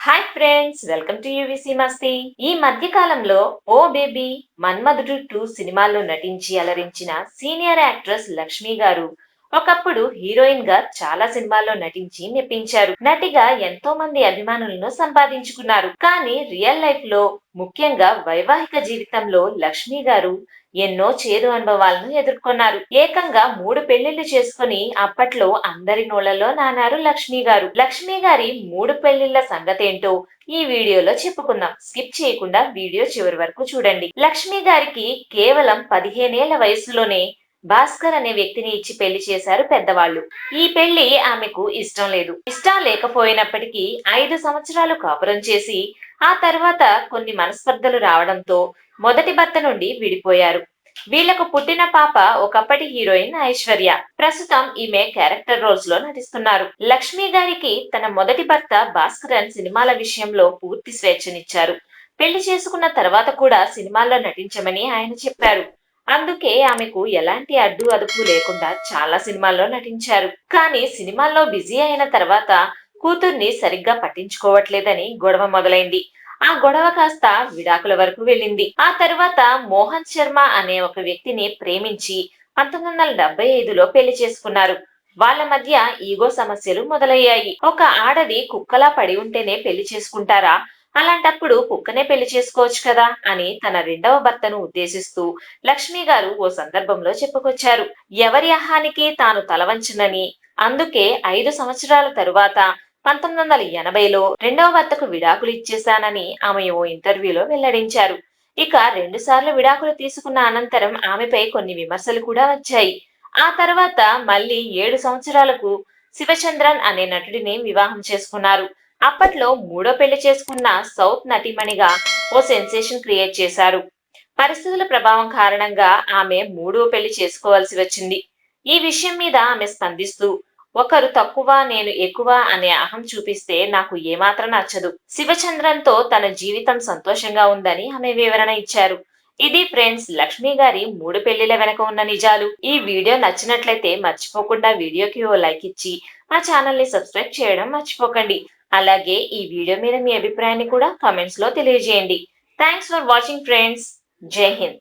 Hi friends, welcome to UVC మస్తీ. ఈ మధ్య కాలంలో ఓ బేబీ, మన్మధుడు 2 సినిమాల్లో నటించి అలరించిన సీనియర్ యాక్ట్రెస్ లక్ష్మి గారు ఒకప్పుడు హీరోయిన్ గా చాలా సినిమాల్లో నటించి మెప్పించారు. నటిగా ఎంతో మంది అభిమానులను సంపాదించుకున్నారు. కానీ రియల్ లైఫ్ లో, ముఖ్యంగా వైవాహిక జీవితంలో లక్ష్మి గారు ఎన్నో చేదు అనుభవాలను ఎదుర్కొన్నారు. ఏకంగా 3 పెళ్లిళ్లు చేసుకుని అప్పట్లో అందరి నోళ్లలో నానారు లక్ష్మి గారు. లక్ష్మి గారి 3 పెళ్లిళ్ల సంగతేంటో ఈ వీడియోలో చెప్పుకుందాం. స్కిప్ చేయకుండా వీడియో చివరి వరకు చూడండి. లక్ష్మి గారికి కేవలం 15 ఏళ్ల వయసులోనే భాస్కర్ అనే వ్యక్తిని ఇచ్చి పెళ్లి చేశారు పెద్దవాళ్ళు. ఈ పెళ్లి ఆమెకు ఇష్టం లేదు. ఇష్టం లేకపోయినప్పటికీ 5 సంవత్సరాలు కాపురం చేసి ఆ తర్వాత కొన్ని మనస్పర్ధలు రావడంతో మొదటి భర్త నుండి విడిపోయారు. వీళ్లకు పుట్టిన పాప ఒకప్పటి హీరోయిన్ ఐశ్వర్య. ప్రస్తుతం ఈమె క్యారెక్టర్ రోల్స్ లో నటిస్తున్నారు. లక్ష్మి గారికి తన మొదటి భర్త భాస్కరన్ సినిమాల విషయంలో పూర్తి స్వేచ్ఛనిచ్చారు. పెళ్లి చేసుకున్న తర్వాత కూడా సినిమాల్లో నటించమని ఆయన చెప్పారు. అందుకే ఆమెకు ఎలాంటి అడ్డు అదుపు లేకుండా చాలా సినిమాల్లో నటించారు. కానీ సినిమాల్లో బిజీ అయిన తర్వాత కూతుర్ని సరిగ్గా పట్టించుకోవట్లేదని గొడవ మొదలైంది. ఆ గొడవ కాస్త విడాకుల వరకు వెళ్ళింది. ఆ తర్వాత మోహన్ శర్మ అనే ఒక వ్యక్తిని ప్రేమించి 1975లో పెళ్లి చేసుకున్నారు. వాళ్ళ మధ్య ఈగో సమస్యలు మొదలయ్యాయి. ఒక ఆడది కుక్కలా పడి ఉంటేనే పెళ్లి చేసుకుంటారా? అలాంటప్పుడు కుక్కనే పెళ్లి చేసుకోవచ్చు కదా అని తన రెండవ భర్తను ఉద్దేశిస్తూ లక్ష్మి గారు ఓ సందర్భంలో చెప్పుకొచ్చారు. ఎవరి అహానికి తాను తలవంచనని, అందుకే 5 సంవత్సరాల తరువాత 1980లో రెండవ భర్తకు విడాకులు ఇచ్చేశానని ఆమె ఓ ఇంటర్వ్యూలో వెల్లడించారు. ఇక 2 సార్లు విడాకులు తీసుకున్న అనంతరం ఆమెపై కొన్ని విమర్శలు కూడా వచ్చాయి. ఆ తర్వాత మళ్ళీ 7 సంవత్సరాలకు శివచంద్రన్ అనే నటుడిని వివాహం చేసుకున్నారు. అప్పట్లో మూడో పెళ్లి చేసుకున్న సౌత్ నటిమణిగా ఓ సెన్సేషన్ క్రియేట్ చేశారు. పరిస్థితుల ప్రభావం కారణంగా ఆమె మూడో పెళ్లి చేసుకోవాల్సి వచ్చింది. ఈ విషయం మీద ఆమె స్పందిస్తూ, ఒకరు తక్కువ నేను ఎక్కువ అనే అహం చూపిస్తే నాకు ఏమాత్రం నచ్చదు. శివచంద్రన్ తో తన జీవితం సంతోషంగా ఉందని ఆమె వివరణ ఇచ్చారు. ఇది ఫ్రెండ్స్, లక్ష్మి గారి 3 పెళ్లిల వెనక ఉన్న నిజాలు. ఈ వీడియో నచ్చినట్లయితే మర్చిపోకుండా వీడియోకి ఓ లైక్ ఇచ్చి మా ఛానల్ ని సబ్స్క్రైబ్ చేయడం మర్చిపోకండి. అలాగే ఈ వీడియో మీద మీ అభిప్రాయాన్ని కూడా కామెంట్స్ లో తెలియజేయండి. Thanks for watching friends. జై హింద్.